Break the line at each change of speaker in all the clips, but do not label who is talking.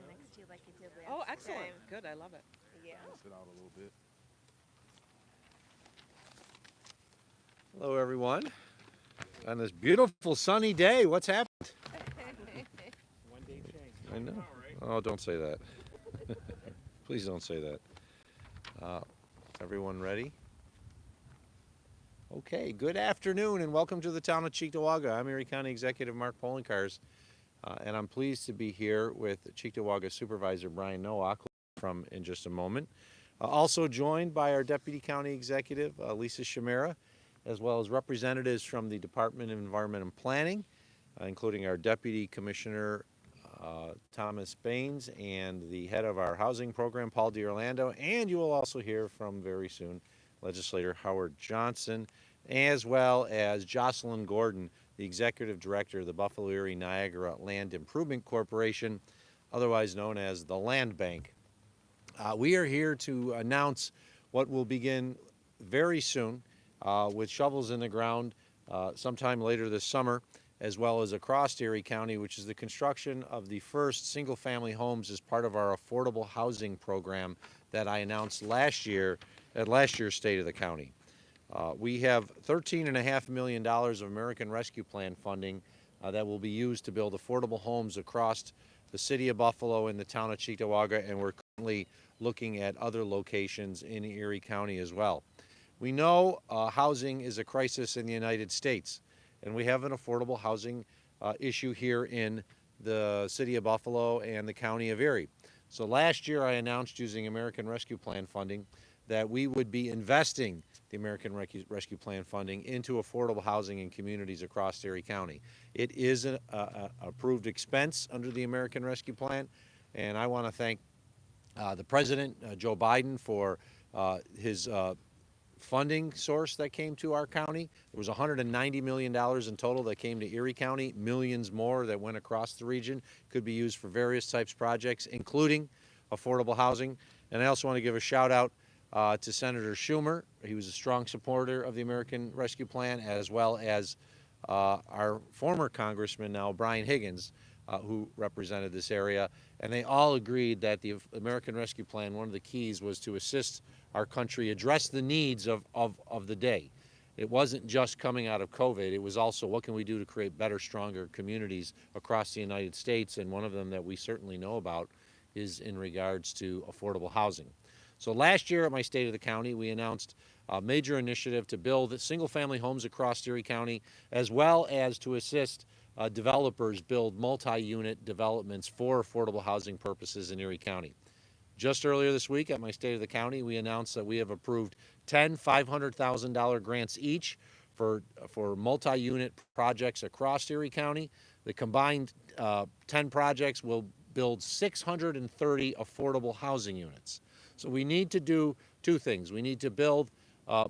next to you like it did last
Oh, excellent.
time.
Good. I love it.
Yeah.
Sit out a little bit.
Hello, everyone. On this beautiful sunny day, what's happened?
One day change.
I know. Oh, don't say that. Please don't say that. Everyone ready? Okay, good afternoon and welcome to the Town of Cheektowaga. I'm Erie County Executive Mark Poloncarz, and I'm pleased to be here with Cheektowaga Supervisor Brian Nowak from in just a moment. Also joined by our Deputy County Executive, Lisa Shamera, as well as representatives from the Department of Environment and Planning, including our Deputy Commissioner Thomas Baines and the head of our housing program, Paul D'Orlando, and you will also hear from very soon Legislator Howard Johnson, as well as Jocelyn Gordon, the Executive Director of the Buffalo Erie Niagara Land Improvement Corporation, otherwise known as the Land Bank. We are here to announce what will begin very soon with shovels in the ground sometime later this summer, as well as across Erie County, which is the construction of the first single-family homes as part of our affordable housing program that I announced last year at last year's State of the County. We have $13.5 million of American Rescue Plan funding that will be used to build affordable homes across the city of Buffalo and the town of Cheektowaga, and we're currently looking at other locations in Erie County as well. We know housing is a crisis in the United States, and we have an affordable housing issue here in the city of Buffalo and the county of Erie. So last year I announced, using American Rescue Plan funding, that we would be investing the American Rescue Plan funding into affordable housing in communities across Erie County. It is an approved expense under the American Rescue Plan, and I want to thank the President, Joe Biden, for his funding source that came to our county. There was $190 million in total that came to Erie County, millions more that went across the region, could be used for various types of projects, including affordable housing. And I also want to give a shout out to Senator Schumer. He was a strong supporter of the American Rescue Plan, as well as our former Congressman, now Brian Higgins, who represented this area. And they all agreed that the American Rescue Plan, one of the keys was to assist our country address the needs of the day. It wasn't just coming out of COVID, it was also what can we do to create better, stronger communities across the United States, and one of them that we certainly know about is in regards to affordable housing. So last year at my State of the County, we announced a major initiative to build single-family homes across Erie County, as well as to assist developers build multi-unit developments for affordable housing purposes in Erie County. Just earlier this week at my State of the County, we announced that we have approved 10 $500,000 grants each for multi-unit projects across Erie County. The combined 10 projects will build 630 affordable housing units. So we need to do two things. We need to build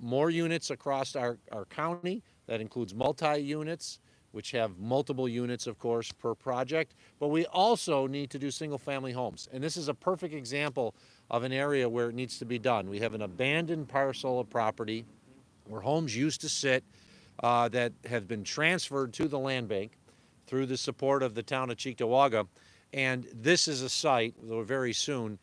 more units across our county. That includes multi-units, which have multiple units, of course, per project. But we also need to do single-family homes. And this is a perfect example of an area where it needs to be done. We have an abandoned parcel of property where homes used to sit that have been transferred to the land bank through the support of the town of Cheektowaga. And this is a site where very soon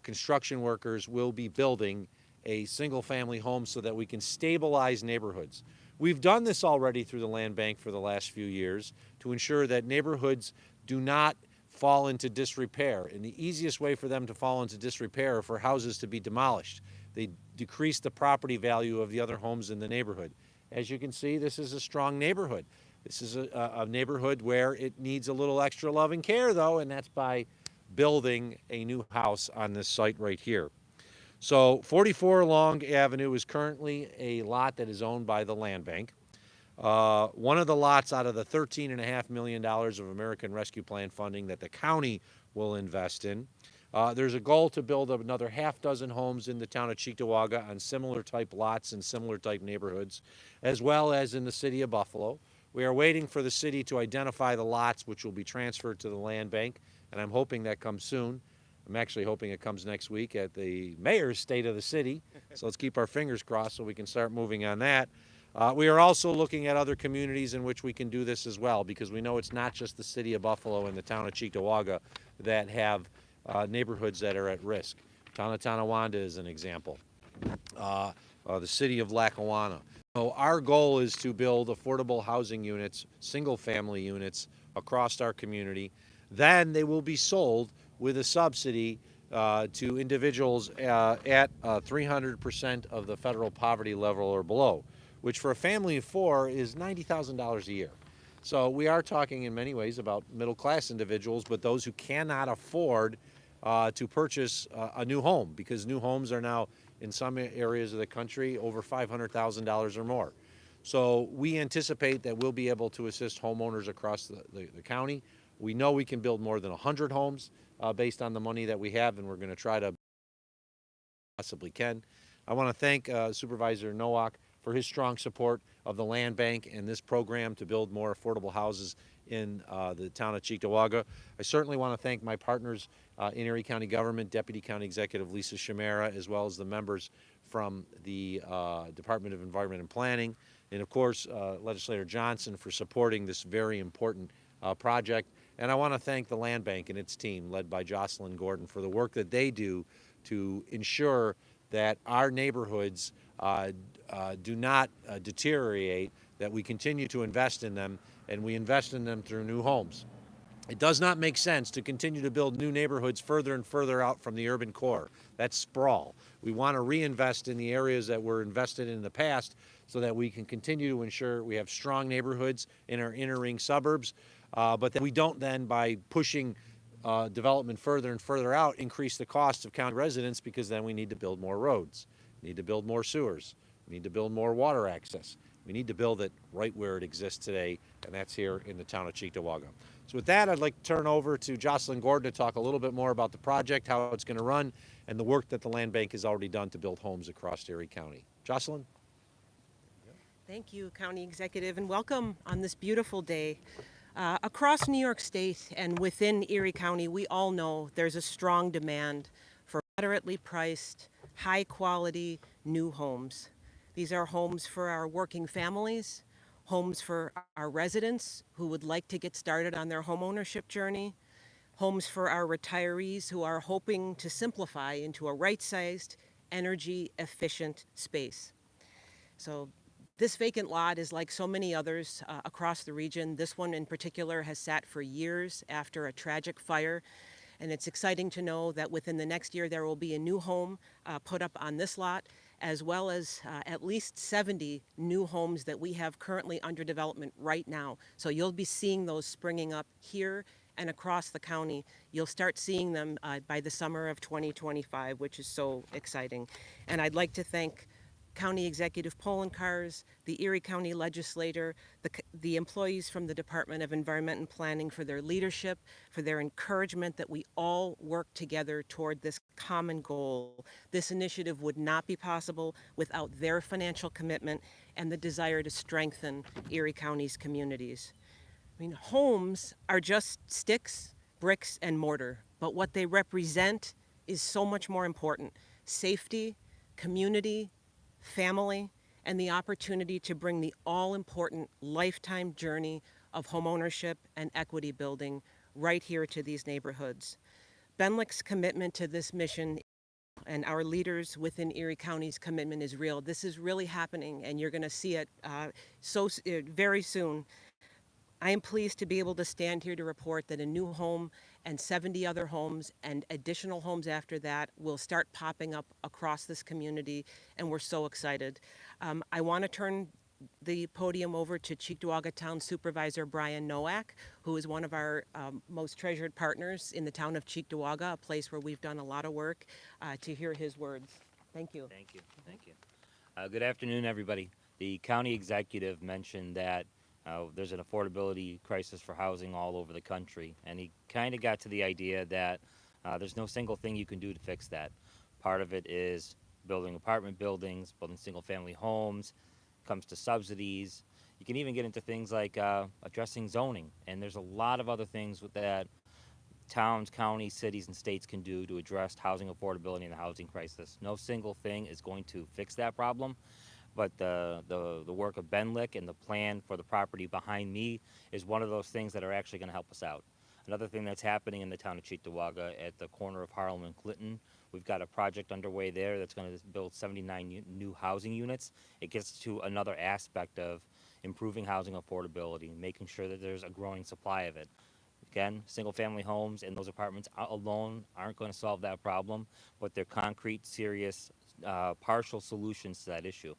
construction workers will be building a single-family home so that we can stabilize neighborhoods. We've done this already through the land bank for the last few years to ensure that neighborhoods do not fall into disrepair. And the easiest way for them to fall into disrepair are for houses to be demolished. They decrease the property value of the other homes in the neighborhood. As you can see, this is a strong neighborhood. This is a neighborhood where it needs a little extra love and care, though, and that's by building a new house on this site right here. So 44 Long Avenue is currently a lot that is owned by the land bank. One of the lots out of the $13.5 million of American Rescue Plan funding that the county will invest in. There's a goal to build another half dozen homes in the town of Cheektowaga on similar type lots in similar type neighborhoods, as well as in the city of Buffalo. We are waiting for the city to identify the lots which will be transferred to the land bank, and I'm hoping that comes soon. I'm actually hoping it comes next week at the mayor's State of the City. So let's keep our fingers crossed so we can start moving on that. We are also looking at other communities in which we can do this as well, because we know it's not just the city of Buffalo and the town of Cheektowaga that have neighborhoods that are at risk. Town of Tonawanda is an example. The city of Lackawanna. So our goal is to build affordable housing units, single-family units across our community. Then they will be sold with a subsidy to individuals at 300% of the federal poverty level or below, which for a family of four is $90,000 a year. So we are talking in many ways about middle-class individuals, but those who cannot afford to purchase a new home, because new homes are now, in some areas of the country, over $500,000 or more. So we anticipate that we'll be able to assist homeowners across the county. We know we can build more than 100 homes based on the money that we have, and we're going to try to possibly can. I want to thank Supervisor Nowak for his strong support of the land bank and this program to build more affordable houses in the town of Cheektowaga. I certainly want to thank my partners in Erie County government, Deputy County Executive Lisa Chimera, as well as the members from the Department of Environment and Planning, and of course Legislator Johnson for supporting this very important project. And I want to thank the land bank and its team, led by Jocelyn Gordon, for the work that they do to ensure that our neighborhoods do not deteriorate, that we continue to invest in them, and we invest in them through new homes. It does not make sense to continue to build new neighborhoods further and further out from the urban core. That's sprawl. We want to reinvest in the areas that were invested in the past so that we can continue to ensure we have strong neighborhoods in our inner ring suburbs, but that we don't then, by pushing development further and further out, increase the cost of county residents, because then we need to build more roads, we need to build more sewers, we need to build more water access. We need to build it right where it exists today, and that's here in the town of Cheektowaga. So with that, I'd like to turn over to Jocelyn Gordon to talk a little bit more about the project, how it's going to run, and the work that the land bank has already done to build homes across Erie County. Jocelyn?
Thank you, County Executive, and welcome on this beautiful day. Across New York State and within Erie County, we all know there's a strong demand for moderately priced, high-quality new homes. These are homes for our working families, homes for our residents who would like to get started on their homeownership journey, homes for our retirees who are hoping to simplify into a right-sized, energy-efficient space. So this vacant lot is like so many others across the region. This one in particular has sat for years after a tragic fire. And it's exciting to know that within the next year there will be a new home put up on this lot, as well as at least 70 new homes that we have currently under development right now. So you'll be seeing those springing up here and across the county. You'll start seeing them by the summer of 2025, which is so exciting. And I'd like to thank County Executive Poloncarz, the Erie County Legislature, the employees from the Department of Environment and Planning for their leadership, for their encouragement that we all work together toward this common goal. This initiative would not be possible without their financial commitment and the desire to strengthen Erie County's communities. I mean, homes are just sticks, bricks, and mortar, but what they represent is so much more important. Safety, community, family, and the opportunity to bring the all-important lifetime journey of homeownership and equity building right here to these neighborhoods. BENLIC's commitment to this mission and our leaders within Erie County's commitment is real. This is really happening, and you're going to see it very soon. I am pleased to be able to stand here to report that a new home and 70 other homes and additional homes after that will start popping up across this community, and we're so excited. I want to turn the podium over to Cheektowaga Town Supervisor Brian Nowak, who is one of our most treasured partners in the town of Cheektowaga, a place where we've done a lot of work, to hear his words. Thank you.
Thank you. Thank you. Good afternoon, everybody. The county executive mentioned that there's an affordability crisis for housing all over the country, and he kind of got to the idea that there's no single thing you can do to fix that. Part of it is building apartment buildings, building single-family homes, comes to subsidies. You can even get into things like addressing zoning, and there's a lot of other things that towns, counties, cities, and states can do to address housing affordability and the housing crisis. No single thing is going to fix that problem. But the work of BENLIC and the plan for the property behind me is one of those things that are actually going to help us out. Another thing that's happening in the town of Cheektowaga at the corner of Harlem and Clinton, we've got a project underway there that's going to build 79 new housing units. It gets to another aspect of improving housing affordability, making sure that there's a growing supply of it. Again, single-family homes and those apartments alone aren't going to solve that problem, but they're concrete, serious, partial solutions to that issue.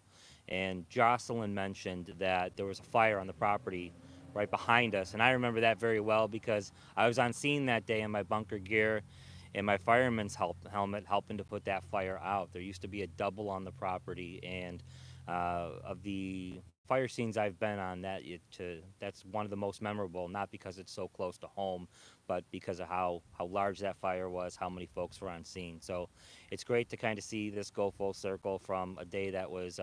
And Jocelyn mentioned that there was a fire on the property right behind us, and I remember that very well because I was on scene that day in my bunker gear and my fireman's helmet helping to put that fire out. There used to be a double on the property, and of the fire scenes I've been on, that's one of the most memorable, not because it's so close to home, but because of how large that fire was, how many folks were on scene. So it's great to kind of see this go full circle from a day that was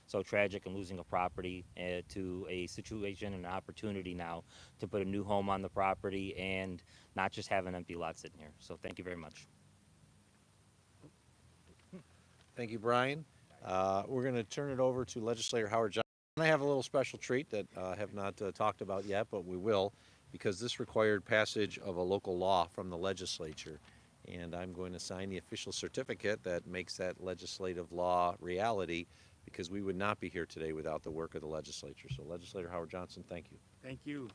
so tragic and losing a property to a situation and an opportunity now to put a new home on the property and not just have an empty lot sitting here. So thank you very much.
Thank you, Brian. We're going to turn it over to Legislator Howard Johnson. I have a little special treat that I have not talked about yet, but we will, because this required passage of a local law from the legislature. And I'm going to sign the official certificate that makes that legislative law reality, because we would not be here today without the work of the legislature. So Legislator Howard Johnson, thank you.
Thank you.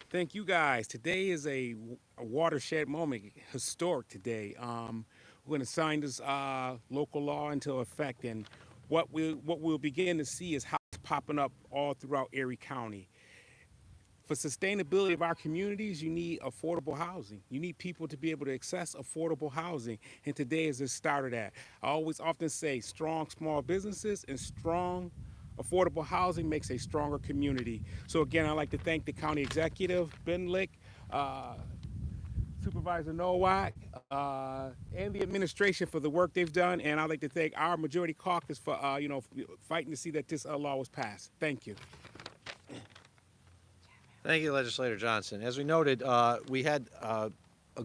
Thank you, guys. Today is a watershed moment, historic today. We're going to sign this local law into effect, and what we'll begin to see is how it's popping up all throughout Erie County. For sustainability of our communities, you need affordable housing. You need people to be able to access affordable housing, and today is the start of that. I always often say strong small businesses and strong affordable housing makes a stronger community. So again, I'd like to thank the county executive, BENLIC, Supervisor Nowak, and the administration for the work they've done, and I'd like to thank our majority caucus for fighting to see that this law was passed. Thank you.
Thank you, Legislator Johnson. As we noted, we had a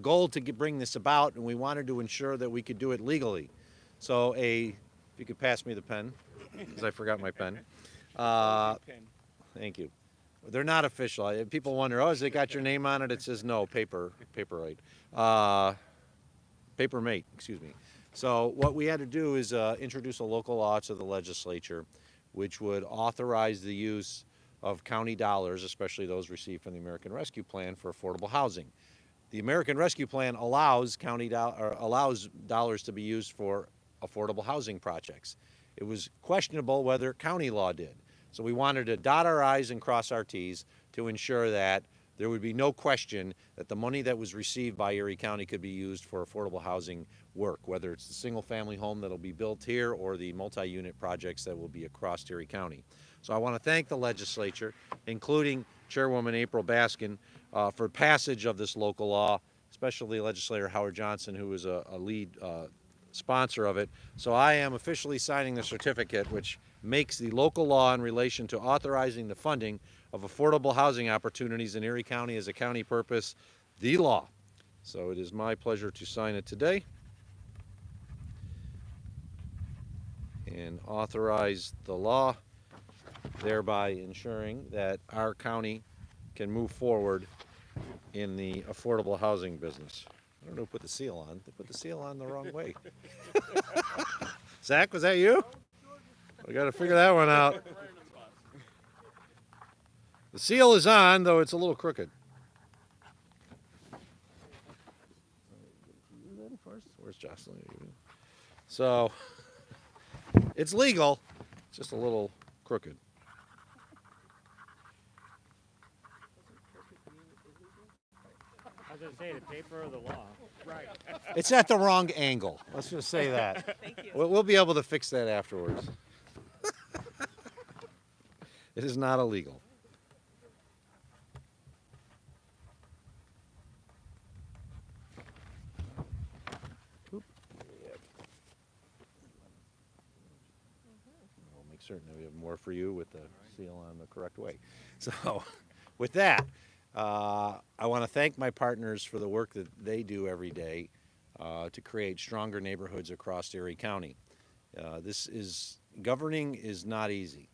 goal to bring this about, and we wanted to ensure that we could do it legally. So if you could pass me the pen, because I forgot my pen. Thank you. They're not official. People wonder, oh, has it got your name on it? It says no, papermate, excuse me. So what we had to do is introduce a local law to the legislature, which would authorize the use of county dollars, especially those received from the American Rescue Plan, for affordable housing. The American Rescue Plan allows dollars to be used for affordable housing projects. It was questionable whether county law did. So we wanted to dot our I's and cross our T's to ensure that there would be no question that the money that was received by Erie County could be used for affordable housing work, whether it's the single-family home that'll be built here or the multi-unit projects that will be across Erie County. So I want to thank the legislature, including Chairwoman April Baskin, for passage of this local law, especially Legislator Howard Johnson, who is a lead sponsor of it. So I am officially signing the certificate, which makes the local law in relation to authorizing the funding of affordable housing opportunities in Erie County as a county purpose, the law. So it is my pleasure to sign it today and authorize the law, thereby ensuring that our county can move forward in the affordable housing business. I don't know who put the seal on. They put the seal on the wrong way. Zach, was that you? We got to figure that one out. The seal is on, though it's a little crooked. Where's Jocelyn? So, it's legal, it's just a little crooked.
I was going to say, the paper or the law?
Right.
It's at the wrong angle. Let's just say that.
Thank you.
We'll be able to fix that afterwards. It is not illegal. We'll make certain that we have more for you with the seal on the correct way. So, with that, I want to thank my partners for the work that they do every day to create stronger neighborhoods across Erie County. Governing is not easy.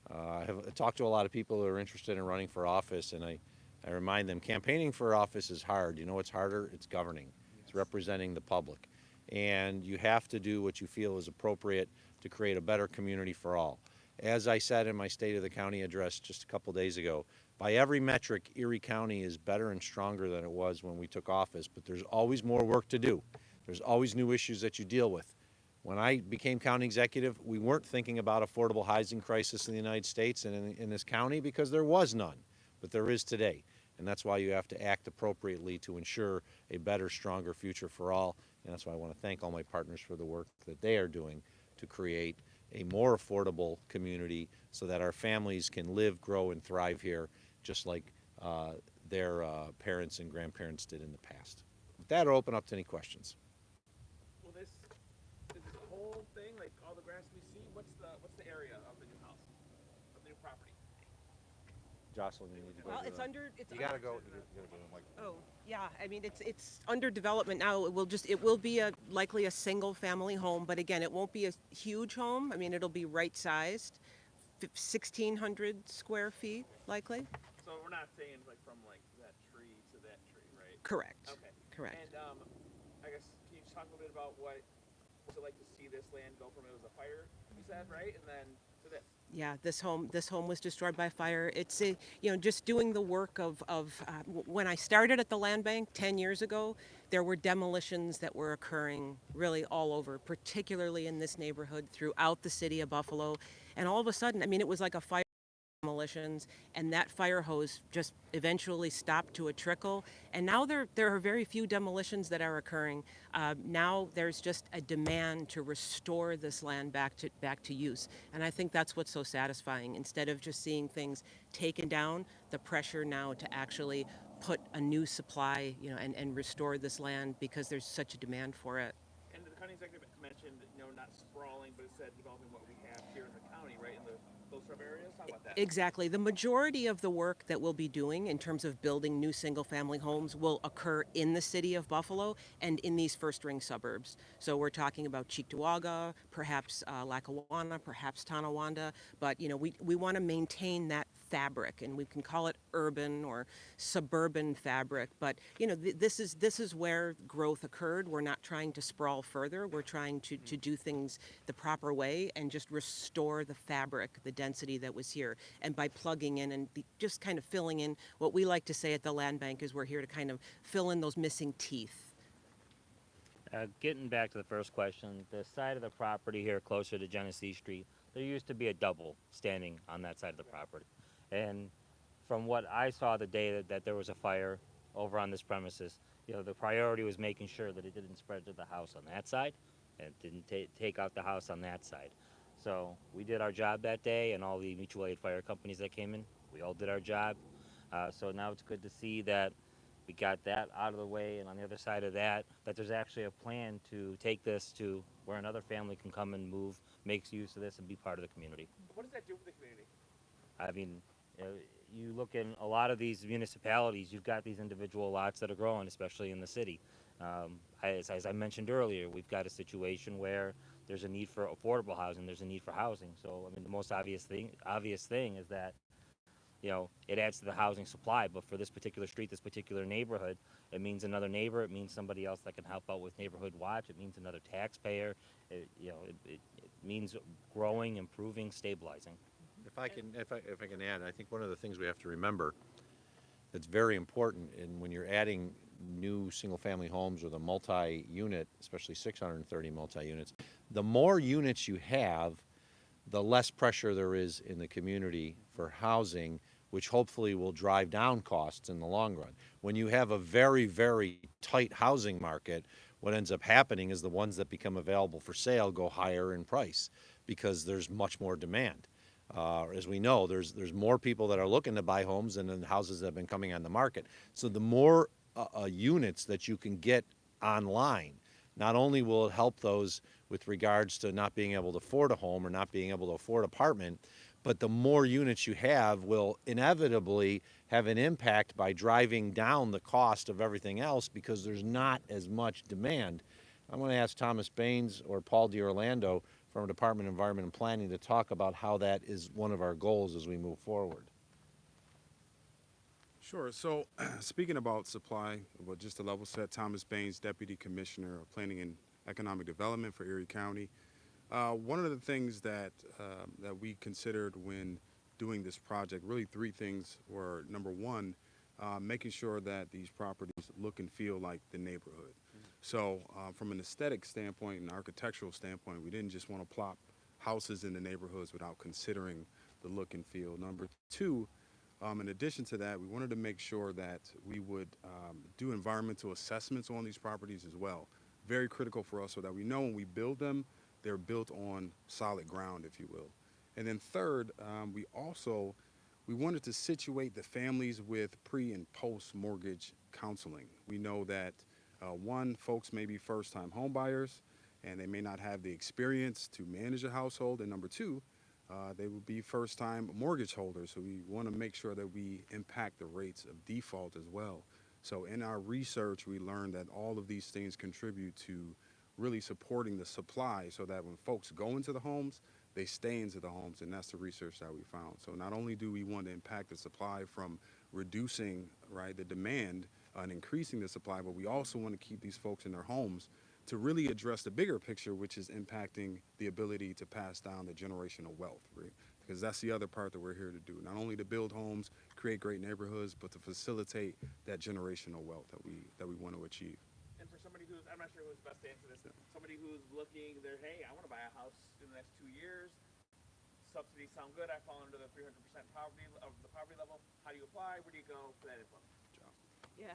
I have talked to a lot of people who are interested in running for office, and I I remind them campaigning for office is hard. You know what's harder? It's governing. It's representing the public. And you have to do what you feel is appropriate to create a better community for all. As I said in my State of the County address just a couple days ago, by every metric, Erie County is better and stronger than it was when we took office, but there's always more work to do. There's always new issues that you deal with. When I became county executive, we weren't thinking about affordable housing crisis in the United States and in this county because there was none, but there is today. And that's why you have to act appropriately to ensure a better, stronger future for all. And that's why I want to thank all my partners for the work that they are doing to create a more affordable community so that our families can live, grow, and thrive here just like their parents and grandparents did in the past. With that, I'll open up to any questions.
Well, this whole thing, like all the grass we see, what's the area of the new house, of the new property?
Jocelyn, you need to go.
Well,
to
it's
the-
under, it's
You gotta
under-
go. You gotta go to the microphone.
Oh, yeah, I mean, it's under development now. It will be likely a single family home, but again, it won't be a huge home. I mean, it'll be right sized, 1,600 square feet likely.
So we're not saying like from like that tree to that tree, right?
Correct.
Okay.
Correct.
And I guess can you just talk a little bit about what's it like to see this land go from it was a fire, you said, right, and then to this?
Yeah, this home was destroyed by fire. It's just doing the work of when I started at the land bank 10 years ago, there were demolitions that were occurring really all over, particularly in this neighborhood throughout the city of Buffalo. And all of a sudden, I mean, it was like a fire demolitions, and that fire hose just eventually stopped to a trickle. And now there are very few demolitions that are occurring. Now there's just a demand to restore this land back to use, and I think that's what's so satisfying. Instead of just seeing things taken down, the pressure now to actually put a new supply, and restore this land because there's such a demand for it.
And the county executive mentioned, not sprawling, but it said developing what we have here in the county, right, in those sub areas. Talk about that.
Exactly. The majority of the work that we'll be doing in terms of building new single-family homes will occur in the city of Buffalo and in these first-ring suburbs. So we're talking about Cheektowaga, perhaps Lackawanna, perhaps Tonawanda, but we want to maintain that fabric, and we can call it urban or suburban fabric. But this is where growth occurred. We're not trying to sprawl further. We're trying to do things the proper way and just restore the fabric, the density that was here. And by plugging in and just kind of filling in, what we like to say at the land bank is we're here to kind of fill in those missing teeth.
Getting back to the first question, the side of the property here closer to Genesee Street, there used to be a double standing on that side of the property. And from what I saw the day that there was a fire over on this premises, the priority was making sure that it didn't spread to the house on that side and it didn't take out the house on that side. So we did our job that day, and all the mutual aid fire companies that came in, we all did our job. So now it's good to see that we got that out of the way, and on the other side of that there's actually a plan to take this to where another family can come and move, make use of this, and be part of the community.
What does that do for the community?
I mean, you look in a lot of these municipalities, you've got these individual lots that are growing, especially in the city. As I mentioned earlier, we've got a situation where there's a need for affordable housing, there's a need for housing. So, I mean, the most obvious thing is that, it adds to the housing supply. But for this particular street, this particular neighborhood, it means another neighbor, it means somebody else that can help out with neighborhood watch, it means another taxpayer, it means growing, improving, stabilizing.
If I can add, I think one of the things we have to remember that's very important, and when you're adding new single-family homes with a multi-unit, especially 630 multi-units, the more units you have, the less pressure there is in the community for housing, which hopefully will drive down costs in the long run. When you have a very, very tight housing market, what ends up happening is the ones that become available for sale go higher in price because there's much more demand. As we know, there's more people that are looking to buy homes than the houses that have been coming on the market. So the more units that you can get online, not only will it help those with regards to not being able to afford a home or not being able to afford an apartment, but the more units you have will inevitably have an impact by driving down the cost of everything else because there's not as much demand. I'm going to ask Thomas Baines or Paul DiOrlando from our Department of Environment and Planning to talk about how that is one of our goals as we move forward.
Sure. So, speaking about supply, well, just to level set, Thomas Baines, Deputy Commissioner of Planning and Economic Development for Erie County. One of the things that we considered when doing this project, really three things were: number one, making sure that these properties look and feel like the neighborhood. So, from an aesthetic standpoint and architectural standpoint, we didn't just want to plop houses in the neighborhoods without considering the look and feel. Number two, in addition to that, we wanted to make sure that we would do environmental assessments on these properties as well. Very critical for us so that we know when we build them, they're built on solid ground, if you will. And then third, we wanted to situate the families with pre and post mortgage counseling. We know that one, folks may be first-time home buyers and they may not have the experience to manage a household. And number two, they would be first-time mortgage holders, so we want to make sure that we impact the rates of default as well. So in our research, we learned that all of these things contribute to really supporting the supply so that when folks go into the homes, they stay into the homes, and that's the research that we found. So not only do we want to impact the supply from reducing, right, the demand and increasing the supply, but we also want to keep these folks in their homes to really address the bigger picture, which is impacting the ability to pass down the generational wealth, right? Because that's the other part that we're here to do. Not only to build homes, create great neighborhoods, but to facilitate that generational wealth that we want to achieve.
And for somebody who's, I'm not sure who's best to answer this, somebody who's looking, they're, hey, I want to buy a house in the next 2 years. Subsidies sound good. I fall under the 300% poverty of the poverty level. How do you apply? Where do you go for that info?
Yeah.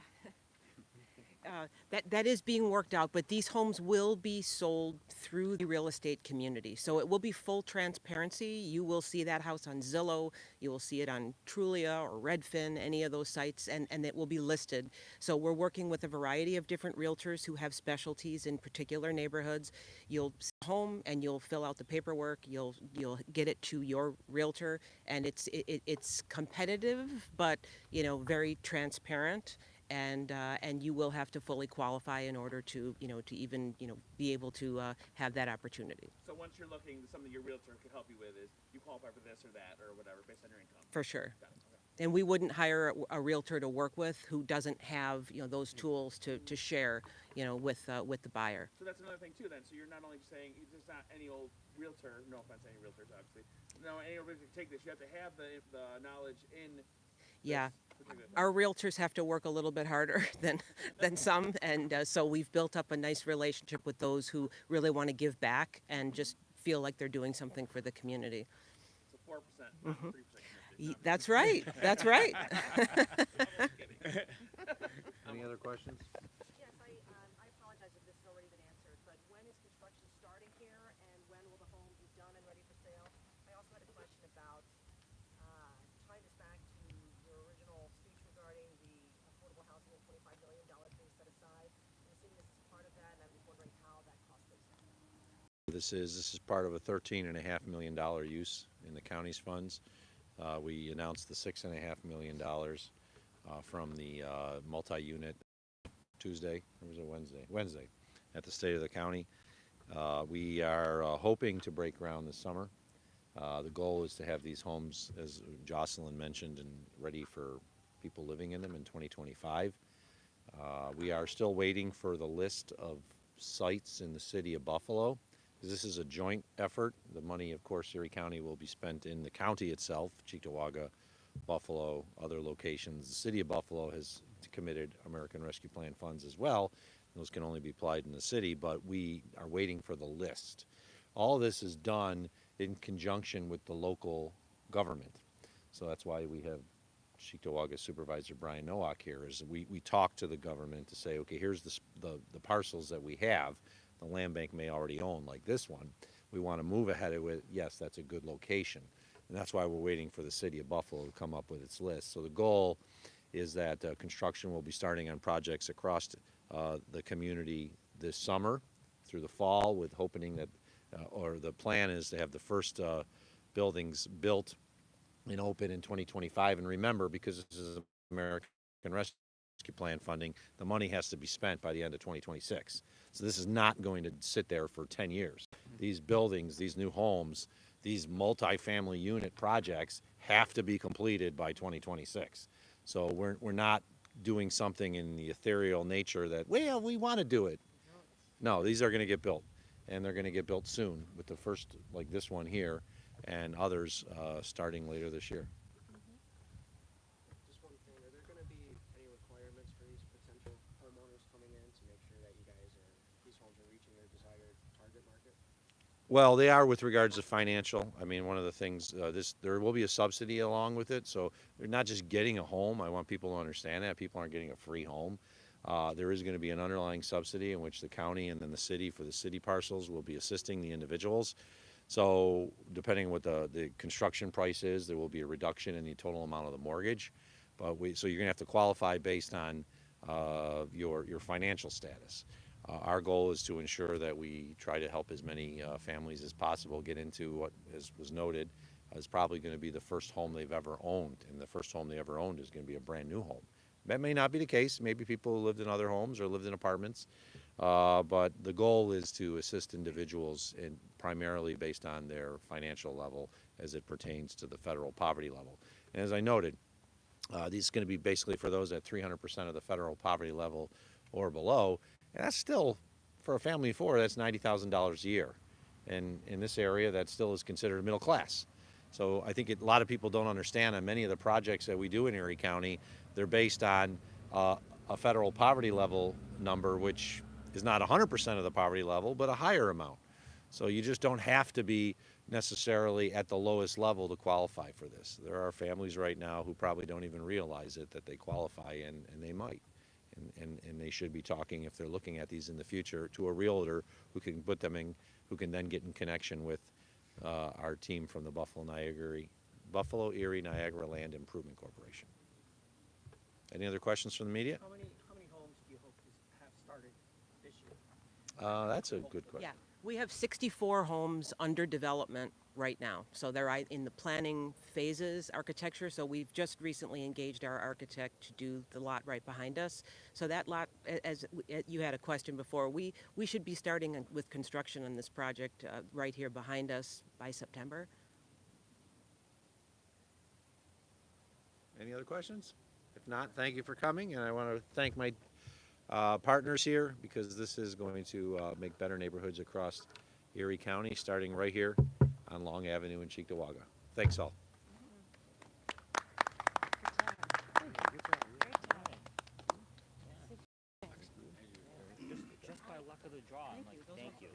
That is being worked out, but these homes will be sold through the real estate community. So it will be full transparency. You will see that house on Zillow, you will see it on Trulia or Redfin, any of those sites, and it will be listed. So we're working with a variety of different realtors who have specialties in particular neighborhoods. You'll see a home and you'll fill out the paperwork, you'll get it to your realtor, and it's competitive, but very transparent. And you will have to fully qualify in order to even be able to have that opportunity.
So once you're looking, something your realtor could help you with is you qualify for this or that or whatever based on your income.
For sure.
Got it. Okay.
And we wouldn't hire a realtor to work with who doesn't have those tools to share with the buyer.
So that's another thing too then. So you're not only saying it's not any old realtor, no offense to any realtors obviously. No, any old realtor can take this. You have to have the knowledge in
Yeah.
this particular thing.
Our realtors have to work a little bit harder than some, and so we've built up a nice relationship with those who really want to give back and just feel like they're doing something for the community.
So 4%, not 3%.
That's right. That's right.
Any other questions?
Yes, I apologize if this has already been answered, but when is construction starting here, and when will the home be done and ready for sale? I also had a question about tying this back to your original speech regarding the affordable housing and $25 million being set aside. I'm assuming this is part of that, and I'm wondering how that cost breaks down.
This is part of a $13.5 million use in the county's funds. We announced the $6.5 million from the multi-unit Tuesday, or was it Wednesday? Wednesday, at the State of the County. We are hoping to break ground this summer. The goal is to have these homes, as Jocelyn mentioned, and ready for people living in them in 2025. We are still waiting for the list of sites in the city of Buffalo. This is a joint effort. The money, of course, Erie County will be spent in the county itself, Cheektowaga, Buffalo, other locations. The city of Buffalo has committed American Rescue Plan funds as well. Those can only be applied in the city, but we are waiting for the list. All this is done in conjunction with the local government. So that's why we have Cheektowaga Supervisor Brian Nowak here, is we talk to the government to say, okay, here's the parcels that we have. The land bank may already own, like this one. We want to move ahead with, yes, that's a good location. And that's why we're waiting for the city of Buffalo to come up with its list. So the goal is that construction will be starting on projects across the community this summer through the fall, with hoping that, or the plan is to have the first buildings built and open in 2025. And remember, because this is American Rescue Plan funding, the money has to be spent by the end of 2026. So this is not going to sit there for 10 years. These buildings, these new homes, these multi-family unit projects have to be completed by 2026. So we're not doing something in the ethereal nature that, well, we want to do it. No, these are going to get built, and they're going to get built soon with the first, like this one here, and others starting later this year.
Just one thing, are there gonna be any requirements for these potential homeowners coming in to make sure that these homes are reaching their desired target market?
Well, they are with regards to financial. I mean, one of the things, there will be a subsidy along with it, so they're not just getting a home. I want people to understand that. People aren't getting a free home. There is going to be an underlying subsidy in which the county and then the city, for the city parcels, will be assisting the individuals. So depending on what the construction price is, there will be a reduction in the total amount of the mortgage. But so you're going to have to qualify based on your financial status. Our goal is to ensure that we try to help as many families as possible get into what, as was noted, is probably going to be the first home they've ever owned. And the first home they ever owned is going to be a brand new home. That may not be the case. Maybe people lived in other homes or lived in apartments. But the goal is to assist individuals primarily based on their financial level as it pertains to the federal poverty level. And as I noted, this is going to be basically for those at 300% of the federal poverty level or below. And that's still, for a family of four, that's $90,000 a year. And in this area, that still is considered middle class. So I think a lot of people don't understand on many of the projects that we do in Erie County, they're based on a federal poverty level number, which is not 100% of the poverty level, but a higher amount. So you just don't have to be necessarily at the lowest level to qualify for this. There are families right now who probably don't even realize it, that they qualify, and they might. And they should be talking, if they're looking at these in the future, to a realtor who can put them in, who can then get in connection with our team from the Buffalo Erie Niagara Land Improvement Corporation. Any other questions from the media?
How many homes do you hope to have started this year?
That's a good question.
Yeah, we have 64 homes under development right now. So they're in the planning phases, architecture. So we've just recently engaged our architect to do the lot right behind us. So that lot, as you had a question before, we should be starting with construction on this project right here behind us by September.
Any other questions? If not, thank you for coming, and I want to thank my partners here, because this is going to make better neighborhoods across Erie County, starting right here on Long Avenue in Cheektowaga. Thanks all.
Just by luck of the draw, I'm like, thank you.